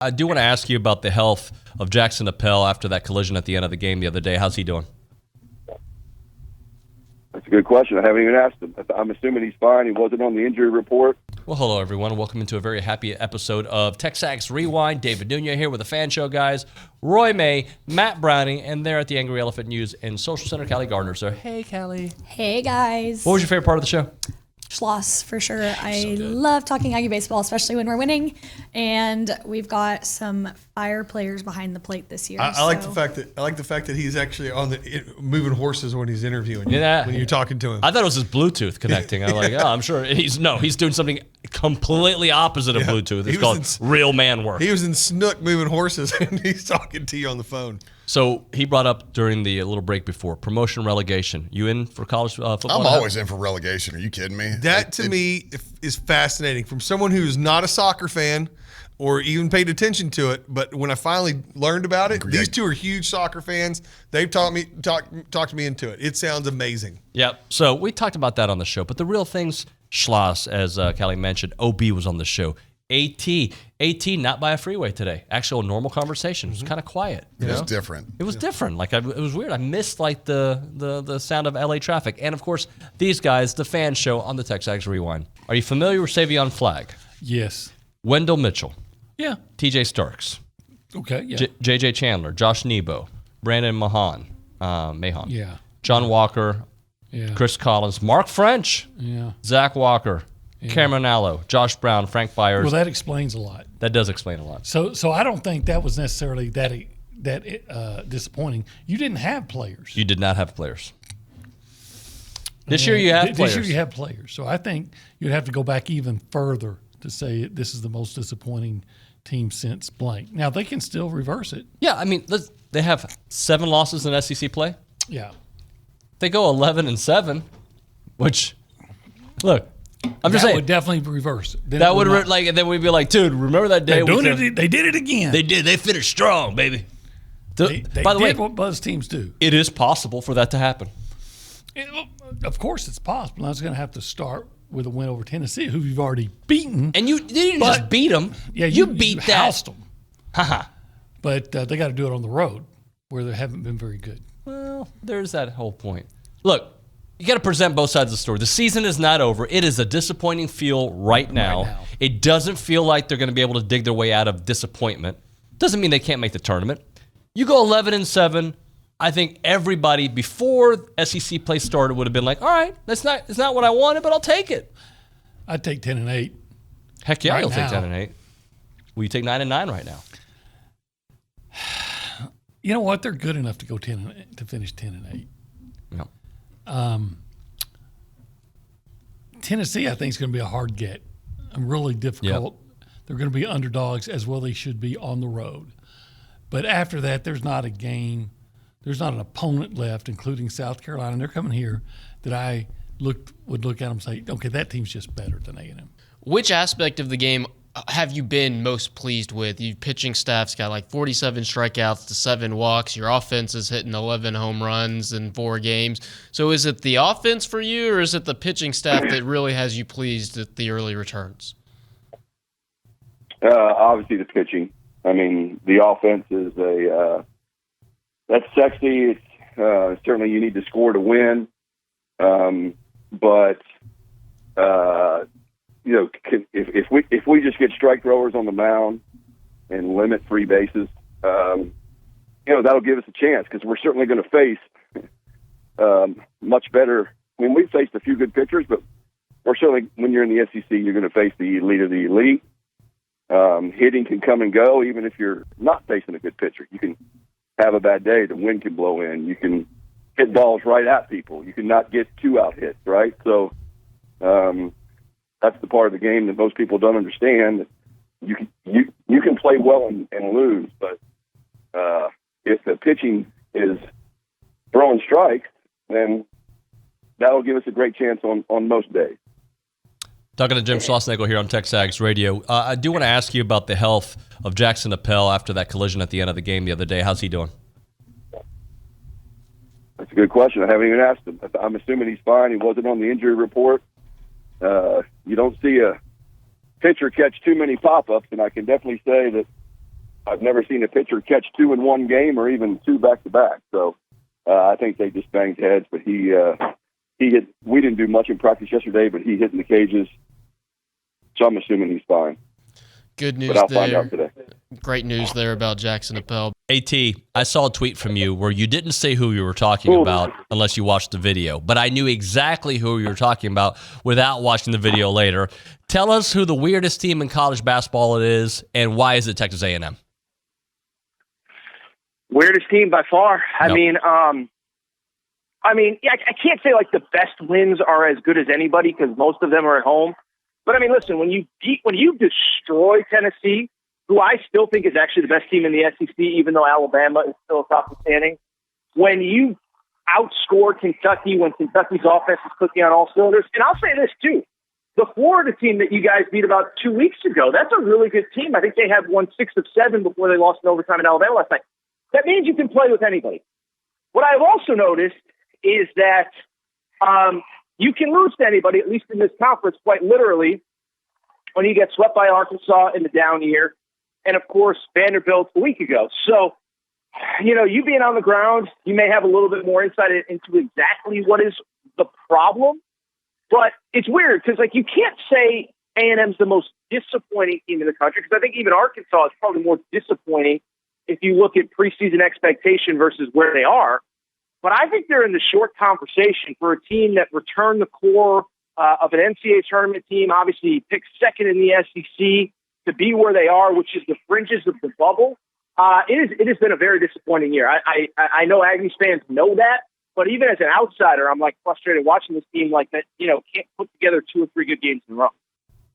I do want to ask you about the health of Jackson Appel after that collision at the end of the game the other day. How's he doing? That's a good question. I haven't even asked him. I'm assuming he's fine. He wasn't on the injury report. Well, hello, everyone. Welcome into a very happy episode of TexAgs Rewind. David Nunya here with the Fan Show guys. Roy May, Matt Browning, and they're at the Angry Elephant News and Social Center, Callie Gardner. So, hey, Callie. Hey, guys. What was your favorite part of the show? Schloss, for sure. I love talking Aggie baseball, especially when we're winning. And we've got some fire players behind the plate this year. I like the fact that he's actually on the moving horses when he's interviewing you. Yeah. When you're talking to him. I thought it was his Bluetooth connecting. I'm like, I'm sure he's doing something completely opposite of Bluetooth. It's called real man work. He was in Snook moving horses, and he's talking to you on the phone. So he brought up during the little break before promotion relegation. You in for college football? I'm always in for relegation. Are you kidding me? That to me is fascinating from someone who's not a soccer fan or even paid attention to it. But when I finally learned about it, these two are huge soccer fans. They've talked me into it. It sounds amazing. Yep. So we talked about that on the show. But the real thing's Schloss, as Callie mentioned. OB was on the show. AT not by a freeway today. Actual normal conversation. It was kind of quiet. It was different. It was different. Like it was weird. I missed like the sound of LA traffic. And of course, these guys, the Fan Show on the TexAgs Rewind. Are you familiar with Savion Flagg? Yes. Wendell Mitchell. Yeah. TJ Starks. Okay. Yeah. JJ Chandler. Josh Nebo. Brandon Mahon. Yeah. John Walker. Yeah. Chris Collins. Mark French. Yeah. Zach Walker. Yeah. Cameron Allo, Josh Brown, Frank Byers. Well, that explains a lot. That does explain a lot. So I don't think that was necessarily that disappointing. You didn't have players. You did not have players. This year you have players. This year you have players. So I think you'd have to go back even further to say this is the most disappointing team since blank. Now, they can still reverse it. Yeah, I mean, they have 7 losses in SEC play. Yeah. They go 11-7, which, look, I'm just saying. That would definitely reverse it. That would and then we'd be like, dude, remember that day? They did it again. They did. They finished strong, baby. They by the way, what Buzz teams do. It is possible for that to happen. Of course, it's possible. Now it's going to have to start with a win over Tennessee, who you've already beaten. And you didn't just beat them. Yeah, you beat that. Housed them. But they got to do it on the road, where they haven't been very good. Well, there's that whole point. Look. You got to present both sides of the story. The season is not over. It is a disappointing feel right now. It doesn't feel like they're going to be able to dig their way out of disappointment. Doesn't mean they can't make the tournament. You go 11-7. I think everybody before SEC play started would have been like, all right, it's not what I wanted, but I'll take it. I'd take 10-8. Heck yeah, you'll take 10-8. Will you take 9-9 right now? You know what? They're good enough to go to finish 10-8. Yeah. Tennessee, I think, is going to be a hard get. Really difficult. Yep. They're going to be underdogs as well. They should be on the road. But after that, there's not a game. There's not an opponent left, including South Carolina. And they're coming here that I would look at them and say, okay, that team's just better than A&M. Which aspect of the game have you been most pleased with? Your pitching staff's got like 47 strikeouts to 7 walks. Your offense is hitting 11 home runs in 4 games. So is it the offense for you, or is it the pitching staff that really has you pleased at the early returns? Obviously the pitching. I mean, the offense is that's sexy. It's certainly you need to score to win. But you know, if we just get strike throwers on the mound and limit free bases, you know, that'll give us a chance, because we're certainly going to face much better. I mean, we've faced a few good pitchers, but we're certainly, when you're in the SEC, you're going to face the elite of the elite. Hitting can come and go, even if you're not facing a good pitcher. You can have a bad day, the wind can blow in. You can hit balls right at people. You can not get 2 out hits, right? So that's the part of the game that most people don't understand. You can play well and lose, but if the pitching is throwing strikes, then that'll give us a great chance on most days. Talking to Jim Schlossnagle here on TexAgs Radio. I do want to ask you about the health of Jackson Appel after that collision at the end of the game the other day. How's he doing? That's a good question. I haven't even asked him. I'm assuming he's fine. He wasn't on the injury report. You don't see a pitcher catch too many pop-ups, and I can definitely say that I've never seen a pitcher catch 2 in one game or even 2 back-to-back. So I think they just banged heads. But he hit. We didn't do much in practice yesterday, but he hit in the cages. So I'm assuming he's fine. Good news But I'll there. find out today. Great news there about Jackson Appel. AT, I saw a tweet from you where you didn't say who you were talking about unless you watched the video, but I knew exactly who you were talking about without watching the video later. Tell us who the weirdest team in college basketball it is, and why is it Texas A&M? Weirdest team by far. Yep. I can't say like the best wins are as good as anybody because most of them are at home. But I mean, listen, when you destroy Tennessee, who I still think is actually the best team in the SEC, even though Alabama is still top of the standing, when you outscore Kentucky, when Kentucky's offense is clicking on all cylinders, and I'll say this too, the Florida team that you guys beat about 2 weeks ago, that's a really good team. I think they had won 6 of 7 before they lost in overtime in Alabama last night. That means you can play with anybody. What I've also noticed is that you can lose to anybody, at least in this conference, quite literally, when you get swept by Arkansas in the down year, and, of course, Vanderbilt a week ago. So, you being on the ground, you may have a little bit more insight into exactly what is the problem. But it's weird because, you can't say A&M's the most disappointing team in the country because I think even Arkansas is probably more disappointing if you look at preseason expectation versus where they are. But I think they're in the short conversation for a team that returned the core of an NCAA tournament team, obviously picked second in the SEC to be where they are, which is the fringes of the bubble. It has been a very disappointing year. I know Aggies fans know that, but even as an outsider, I'm frustrated watching this team that, can't put together 2 or 3 good games in a row.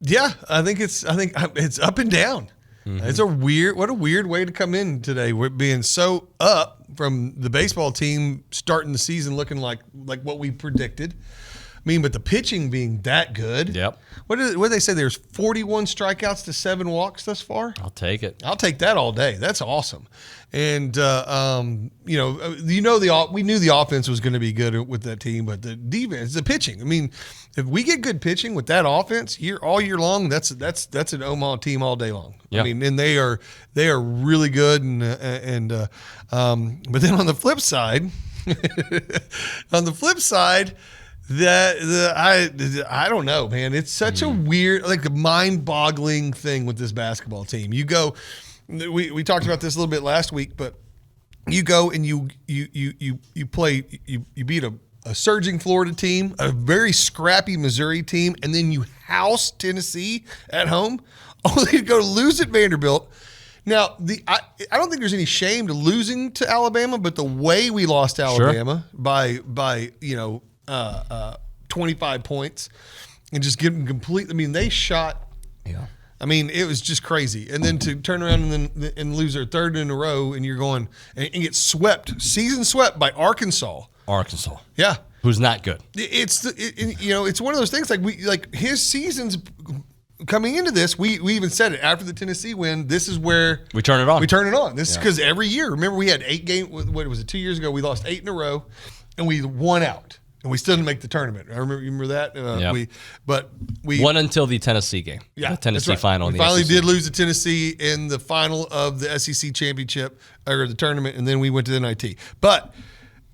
Yeah, I think it's up and down. Mm-hmm. It's what a weird way to come in today. We're being so up from the baseball team starting the season looking like what we predicted. But the pitching being that good. Yep. What did they say? There's 41 strikeouts to 7 walks thus far. I'll take it. I'll take that all day. That's awesome. And we knew the offense was going to be good with that team, but the defense, the pitching. If we get good pitching with that offense all year long, that's an Omaha team all day long. Yep. And they are really good. But then on the flip side, I don't know, man. It's such a weird, mind-boggling thing with this basketball team. You go, we talked about this a little bit last week, but you go and you beat a surging Florida team, a very scrappy Missouri team, and then you house Tennessee at home, only to go lose at Vanderbilt. Now, I don't think there's any shame to losing to Alabama, but the way we lost to Alabama by 25 points and just getting complete. They shot. Yeah. It was just crazy. And then to turn around and lose their 3rd in a row, and you're going and get season swept by Arkansas. Yeah. Who's not good. It's one of those things his season's coming into this. We even said it after the Tennessee win. This is where we turn it on. This is because every year, remember we had 8 games. What was it? 2 years ago, we lost 8 in a row, and we won out. And we still didn't make the tournament. You remember that? We won until the Tennessee game. Yeah, the Tennessee final. We finally did lose to Tennessee in the final of the SEC championship or the tournament, and then we went to the NIT. But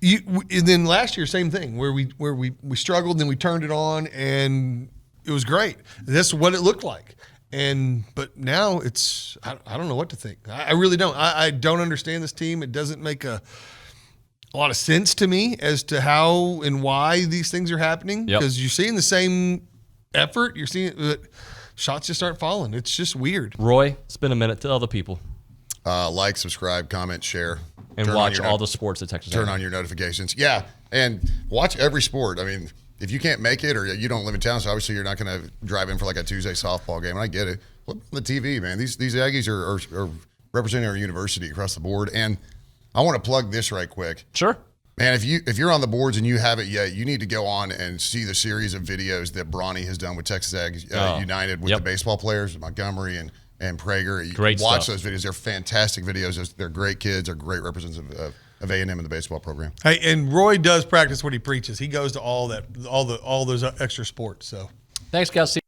and then last year, same thing, where we struggled, and then we turned it on, and it was great. That's what it looked like. But now it's I don't know what to think. I really don't. I don't understand this team. It doesn't make a lot of sense to me as to how and why these things are happening, because you're seeing the same effort. You're seeing shots just aren't falling. It's just weird. Roy, spend a minute. Tell the people. Like, subscribe, comment, share. And watch all the sports at Texas A&M. Turn on your notifications. Yeah, and watch every sport. If you can't make it or you don't live in town, so obviously you're not going to drive in for a Tuesday softball game, and I get it. Look on the TV, man. These Aggies are representing our university across the board, and I want to plug this right quick. Sure. Man, if you're on the boards and you haven't yet, you need to go on and see the series of videos that Bronny has done with TexAgs United with the baseball players, Montgomery and Prager. Great watch stuff. Those videos. They're fantastic videos. They're great kids. They're great representatives of A&M in the baseball program. Hey, and Roy does practice what he preaches. He goes to all those extra sports. So, thanks, guys.